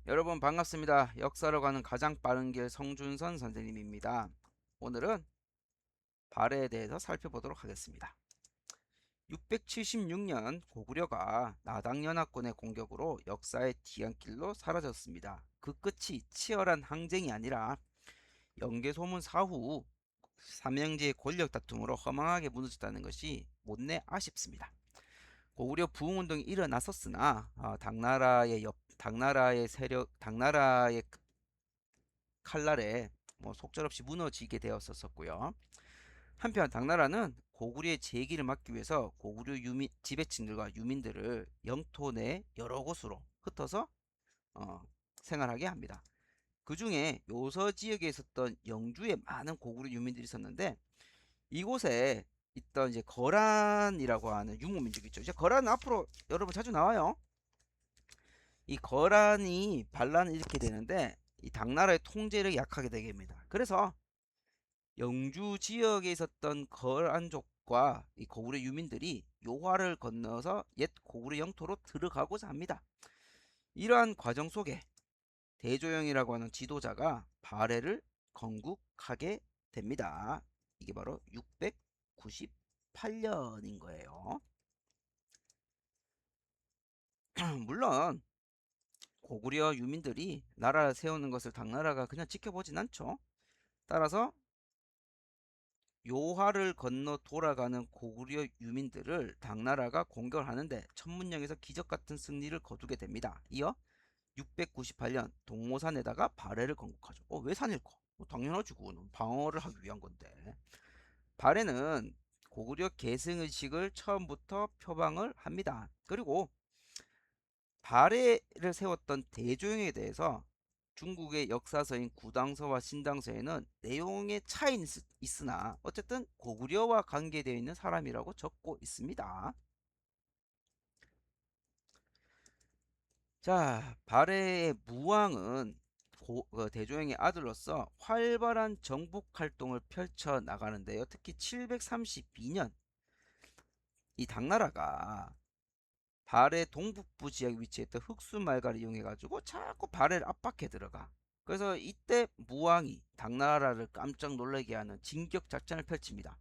여러분 반갑습니다. 역사로 가는 가장 빠른 길 성준선 선생님입니다. 오늘은 발해에 대해서 살펴보도록 하겠습니다. 676년 고구려가 나당연합군의 공격으로 역사의 뒤안길로 사라졌습니다. 그 끝이 치열한 항쟁이 아니라 영계소문 사후 삼형제의 권력 다툼으로 허망하게 무너졌다는 것이 못내 아쉽습니다. 고구려 부흥운동이 일어났었으나 당나라의 칼날에 속절없이 무너지게 되었었고요. 한편 당나라는 고구려의 재기를 막기 위해서 고구려 지배층들과 유민들을 영토 내 여러 곳으로 흩어서 어, 생활하게 합니다. 그 중에 요서 지역에 있었던 영주에 많은 고구려 유민들이 있었는데 이곳에 있던 이제 거란이라고 하는 유목민족이 있죠. 이제 거란은 앞으로 여러분 자주 나와요. 이 거란이 반란을 일으키게 되는데 이 당나라의 통제력이 약하게 되게 됩니다. 그래서 영주 지역에 있었던 거란족과 이 고구려 유민들이 요하를 건너서 옛 고구려 영토로 들어가고자 합니다. 이러한 과정 속에 대조영이라고 하는 지도자가 발해를 건국하게 됩니다. 이게 바로 698년인 거예요. 물론 고구려 유민들이 나라를 세우는 것을 당나라가 그냥 지켜보진 않죠. 따라서 요하를 건너 돌아가는 고구려 유민들을 당나라가 공격을 하는데 천문령에서 기적같은 승리를 거두게 됩니다. 이어 698년 동모산에다가 발해를 건국하죠. 왜 산일까? 당연하지, 그거는 방어를 하기 위한 건데. 발해는 고구려 계승의식을 처음부터 표방을 합니다. 그리고 발해를 세웠던 대조영에 대해서 중국의 역사서인 구당서와 신당서에는 내용의 차이는 있으나 어쨌든 고구려와 관계되어 있는 사람이라고 적고 있습니다. 자, 발해의 무왕은 대조영의 아들로서 활발한 정복 활동을 펼쳐 나가는데요. 특히 732년 이 당나라가 발해 동북부 지역에 위치했던 흑수말가를 이용해 가지고 자꾸 발해를 압박해 들어가. 그래서 이때 무왕이 당나라를 깜짝 놀라게 하는 진격 작전을 펼칩니다.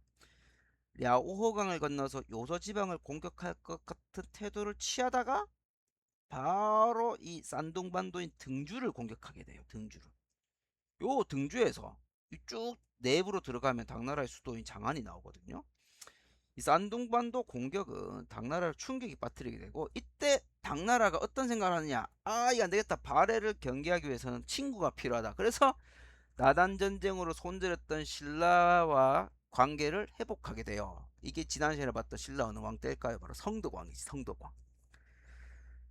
랴오호강을 건너서 요서 지방을 공격할 것 같은 태도를 취하다가 바로 이 산둥반도인 등주를 공격하게 돼요. 등주를. 요 등주에서 쭉 내부로 들어가면 당나라의 수도인 장안이 나오거든요. 이 산둥반도 공격은 당나라를 충격에 빠뜨리게 되고, 이때 당나라가 어떤 생각을 하느냐, 이거 안되겠다, 발해를 경계하기 위해서는 친구가 필요하다. 그래서 나단전쟁으로 손절했던 신라와 관계를 회복하게 돼요. 이게 지난 시간에 봤던 신라 어느 왕 때일까요? 바로 성덕왕이지, 성덕왕.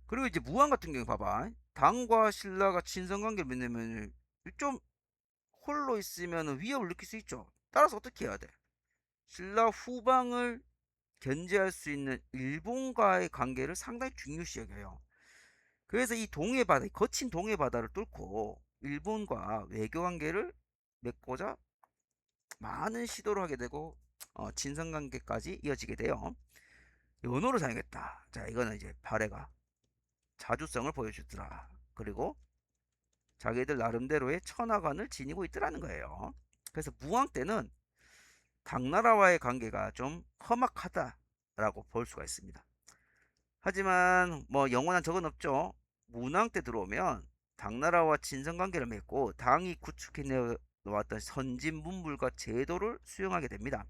그리고 이제 무왕 같은 경우 봐봐, 당과 신라가 친선관계를 맺으면 좀 홀로 있으면 위협을 느낄 수 있죠. 따라서 어떻게 해야 돼? 신라 후방을 견제할 수 있는 일본과의 관계를 상당히 중요시 여겨요. 그래서 이 동해바다, 거친 동해바다를 뚫고 일본과 외교 관계를 맺고자 많은 시도를 하게 되고 친선 관계까지 이어지게 돼요. 연호를 사용했다. 자, 이거는 이제 발해가 자주성을 보여주더라. 그리고 자기들 나름대로의 천하관을 지니고 있더라는 거예요. 그래서 무왕 때는 당나라와의 관계가 좀 험악하다라고 볼 수가 있습니다. 하지만 뭐 영원한 적은 없죠. 문왕 때 들어오면 당나라와 친선관계를 맺고 당이 구축해 놓았던 선진문물과 제도를 수용하게 됩니다.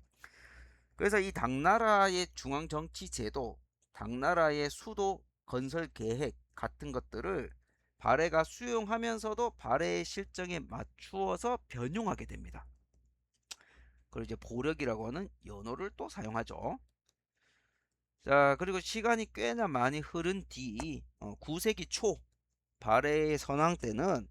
그래서 이 당나라의 중앙정치 제도, 당나라의 수도 건설 계획 같은 것들을 발해가 수용하면서도 발해의 실정에 맞추어서 변용하게 됩니다. 그리고 이제 보력이라고 하는 연호를 또 사용하죠. 자, 그리고 시간이 꽤나 많이 흐른 뒤 9세기 초 발해의 선왕 때는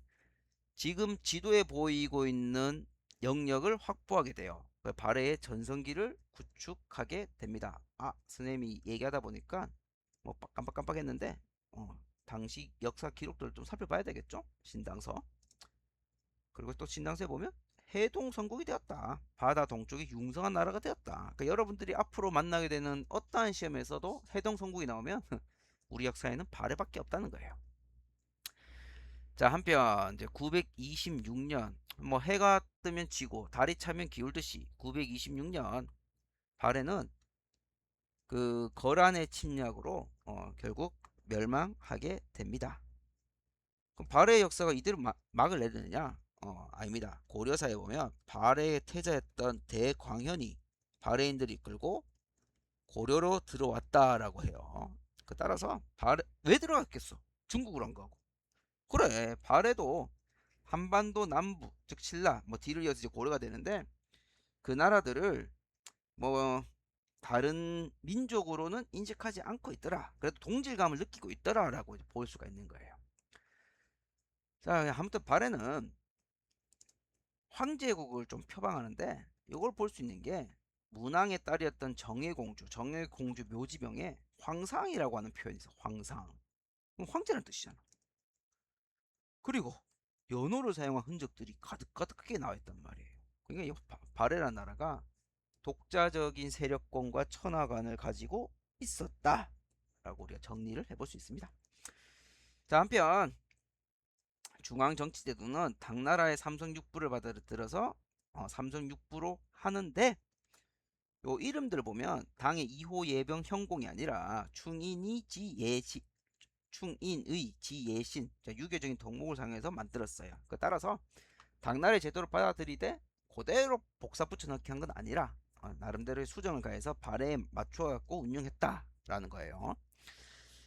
지금 지도에 보이고 있는 영역을 확보하게 돼요. 발해의 전성기를 구축하게 됩니다. 선생님이 얘기하다 보니까 뭐 깜빡깜빡했는데 당시 역사 기록들을 좀 살펴봐야 되겠죠? 신당서. 그리고 또 신당서에 보면 해동 성국이 되었다. 바다 동쪽이 융성한 나라가 되었다. 그러니까 여러분들이 앞으로 만나게 되는 어떠한 시험에서도 해동 성국이 나오면 우리 역사에는 발해밖에 없다는 거예요. 자, 한편 이제 926년 뭐 해가 뜨면 지고 달이 차면 기울듯이 926년 발해는 그 거란의 침략으로 결국 멸망하게 됩니다. 그럼 발해의 역사가 이대로 막을 내리느냐? 아닙니다. 고려사에 보면 발해의 태자였던 대광현이 발해인들을 이끌고 고려로 들어왔다라고 해요. 그 따라서 발해 왜 들어갔겠어? 중국으로 안 가고. 그래, 발해도 한반도 남부, 즉 신라, 뭐 뒤를 이어서 이제 고려가 되는데 그 나라들을 뭐 다른 민족으로는 인식하지 않고 있더라. 그래도 동질감을 느끼고 있더라라고 볼 수가 있는 거예요. 자, 아무튼 발해는 황제국을 좀 표방하는데 이걸 볼 수 있는 게 문왕의 딸이었던 정예공주, 정예공주 묘지병에 황상이라고 하는 표현이 있어. 황상. 그럼 황제라는 뜻이잖아. 그리고 연호를 사용한 흔적들이 가득가득하게 나와 있단 말이에요. 그러니까 이 발해라는 나라가 독자적인 세력권과 천하관을 가지고 있었다라고 우리가 정리를 해볼 수 있습니다. 자, 한편 중앙정치제도는 당나라의 삼성육부를 받아들여서 삼성육부로 하는데 요 이름들 보면 당의 2호 예병 현공이 아니라 충인의 지예신 유교적인 덕목을 사용해서 만들었어요. 그 따라서 당나라의 제도를 받아들이되 그대로 복사 붙여넣기 한 건 아니라 나름대로의 수정을 가해서 발해에 맞춰 갖고 운영했다라는 거예요.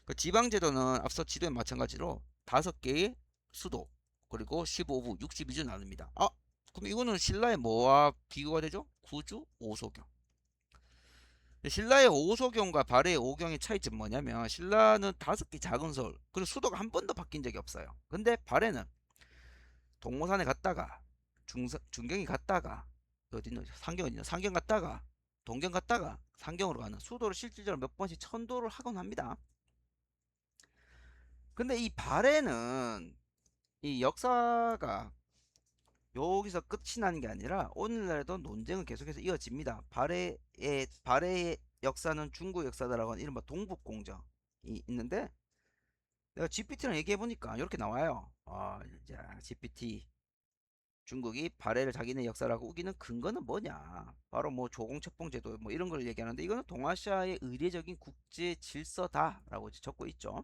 그 지방 제도는 앞서 지도에 마찬가지로 5개의 수도 그리고 15부 62주 나눕니다. 그럼 이거는 신라의 뭐와 비교가 되죠? 구주 오소경. 신라의 오소경과 발해의 오경의 차이점은 뭐냐면 신라는 5개 작은 서울 그리고 수도가 한 번도 바뀐 적이 없어요. 근데 발해는 동모산에 갔다가 중경이 갔다가 어디 있노? 상경 어디 있노? 상경 갔다가 동경 갔다가 상경으로 가는 수도를 실질적으로 몇 번씩 천도를 하곤 합니다. 근데 이 발해는 이 역사가 여기서 끝이 나는 게 아니라 오늘날에도 논쟁은 계속해서 이어집니다. 발해의 역사는 중국 역사다라고 하는 이른바 동북공정이 있는데 내가 GPT랑 얘기해 보니까 이렇게 나와요. 자, GPT 중국이 발해를 자기네 역사라고 우기는 근거는 뭐냐? 바로 뭐 조공첩봉제도 뭐 이런 걸 얘기하는데 이거는 동아시아의 의례적인 국제 질서다라고 이제 적고 있죠.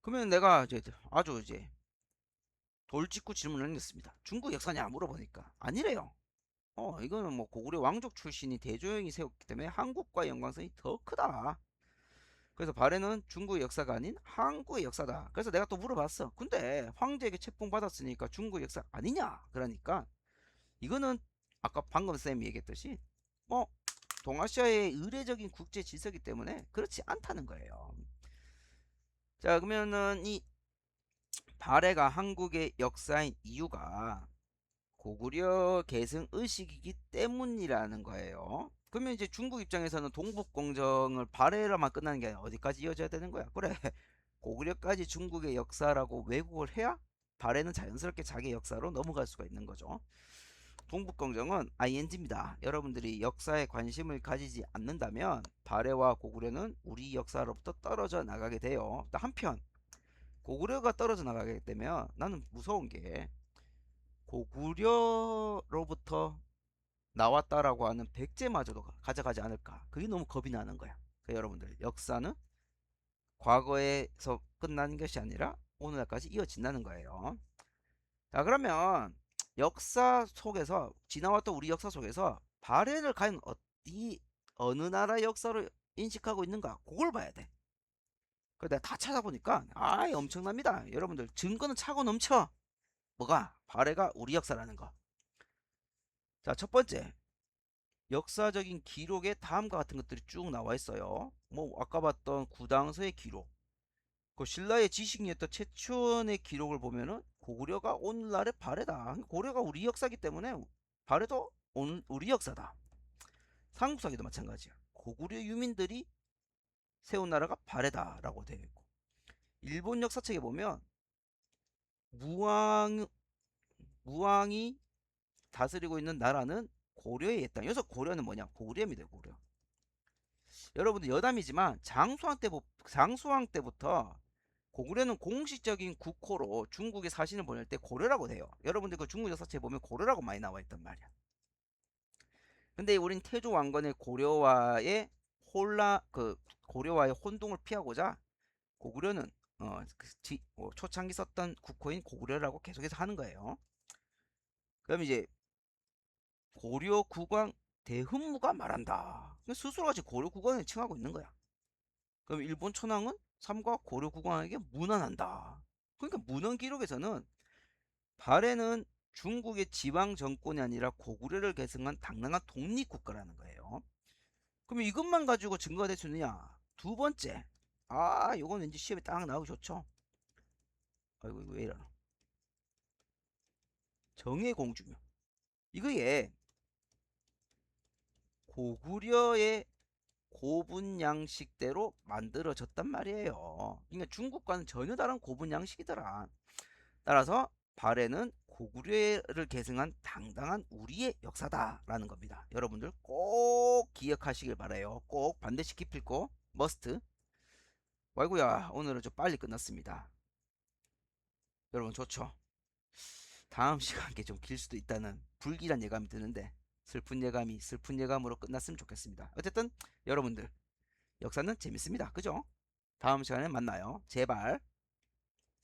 그러면 내가 이제 아주 이제 돌직구 질문을 남겼습니다. 중국 역사냐 물어보니까 아니래요. 이거는 뭐 고구려 왕족 출신이 대조영이 세웠기 때문에 한국과 연관성이 더 크다. 그래서 발해는 중국의 역사가 아닌 한국의 역사다. 그래서 내가 또 물어봤어. 근데 황제에게 책봉 받았으니까 중국 역사 아니냐? 그러니까 이거는 아까 방금 쌤이 얘기했듯이 뭐 동아시아의 의례적인 국제 질서이기 때문에 그렇지 않다는 거예요. 자, 그러면은 이 발해가 한국의 역사인 이유가 고구려 계승 의식이기 때문이라는 거예요. 그러면 이제 중국 입장에서는 동북공정을 발해로만 끝나는 게 아니라 어디까지 이어져야 되는 거야? 그래, 고구려까지 중국의 역사라고 왜곡을 해야 발해는 자연스럽게 자기 역사로 넘어갈 수가 있는 거죠. 동북공정은 ing입니다. 여러분들이 역사에 관심을 가지지 않는다면 발해와 고구려는 우리 역사로부터 떨어져 나가게 돼요. 한편 고구려가 떨어져 나가게 되면 나는 무서운 게 고구려로부터 나왔다라고 하는 백제마저도 가져가지 않을까. 그게 너무 겁이 나는 거야. 그러니까 여러분들 역사는 과거에서 끝나는 것이 아니라 오늘날까지 이어진다는 거예요. 자, 그러면 역사 속에서 지나왔던 우리 역사 속에서 발해를 과연 어느 나라 역사로 인식하고 있는가 그걸 봐야 돼. 그래서 내가 다 찾아보니까 엄청납니다. 여러분들 증거는 차고 넘쳐. 뭐가? 발해가 우리 역사라는 거. 자, 첫 번째 역사적인 기록에 다음과 같은 것들이 쭉 나와 있어요. 뭐 아까 봤던 구당서의 기록, 그 신라의 지식인이었던 최초원의 기록을 보면은 고구려가 오늘날의 발해다. 고려가 우리 역사기 때문에 발해도 우리 역사다. 삼국사기도 마찬가지야. 고구려 유민들이 세운 나라가 발해다라고 되어 있고, 일본 역사책에 보면 무왕 무왕이 다스리고 있는 나라는 고려에 있다. 여기서 고려는 뭐냐? 고구려입니다. 고구려. 여러분들 여담이지만 장수왕 때부터 고구려는 공식적인 국호로 중국에 사신을 보낼 때 고려라고 돼요. 여러분들 그 중국 역사책에 보면 고려라고 많이 나와 있단 말이야. 근데 우린 태조 왕건의 고려와의 혼동을 피하고자 고구려는 초창기 썼던 국호인 고구려라고 계속해서 하는 거예요. 그럼 이제 고려 국왕 대흠무가 말한다. 스스로가 지금 고려 국왕을 칭하고 있는 거야. 그럼 일본 천황은 삼가 고려 국왕에게 문헌한다. 그러니까 문헌 기록에서는 발해는 중국의 지방 정권이 아니라 고구려를 계승한 당당한 독립국가라는 거예요. 그럼 이것만 가지고 증거가 될 수 있느냐? 두 번째. 요건 왠지 시험에 딱 나오기 좋죠. 아이고, 이거 왜 이러나. 정예공주묘. 이거에 고구려의 고분 양식대로 만들어졌단 말이에요. 그러니까 중국과는 전혀 다른 고분 양식이더라. 따라서 발해는 고구려를 계승한 당당한 우리의 역사다라는 겁니다. 여러분들 꼭 기억하시길 바라요. 꼭 반드시 기필코 머스트. 아이고야, 오늘은 좀 빨리 끝났습니다. 여러분 좋죠? 다음 시간이 좀 길 수도 있다는 불길한 예감이 드는데 슬픈 예감이 슬픈 예감으로 끝났으면 좋겠습니다. 어쨌든 여러분들 역사는 재밌습니다. 그죠? 다음 시간에 만나요. 제발.